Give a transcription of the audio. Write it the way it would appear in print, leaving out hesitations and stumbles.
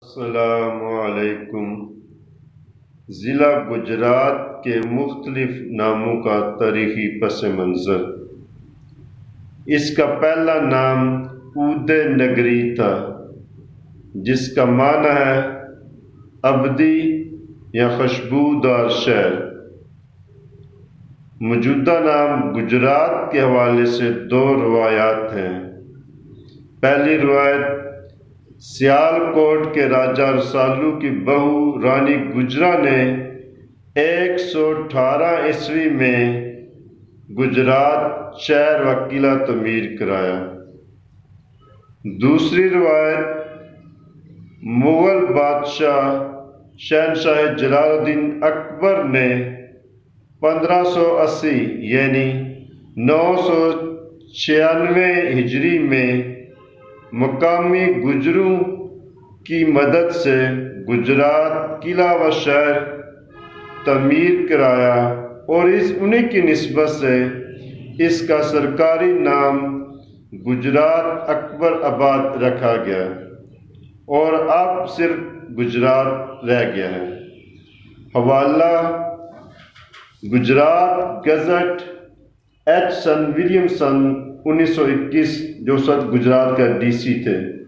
السلام علیکم۔ ضلع گجرات کے مختلف ناموں کا تاریخی پس منظر۔ اس کا پہلا نام اودے نگری تھا، جس کا معنی ہے ابدی یا خوشبودار شہر۔ موجودہ نام گجرات کے حوالے سے دو روایات ہیں۔ پہلی روایت سیالکوٹ کے راجہ رسالو کی بہو رانی گجرا نے 118 عیسوی میں گجرات شہر و قلعہ تعمیر کرایا۔ دوسری روایت مغل بادشاہ شہنشاہ جلال الدین اکبر نے 1580 یعنی 996 ہجری میں مقامی گجروں کی مدد سے گجرات قلعہ و شہر تعمیر کرایا اور انہی کی نسبت سے اس کا سرکاری نام گجرات اکبر آباد رکھا گیا اور اب صرف گجرات رہ گیا ہے۔ حوالہ گجرات گزٹ ایچ سن ولیمسن 1921 جو گجرات کا ڈی سی تھے۔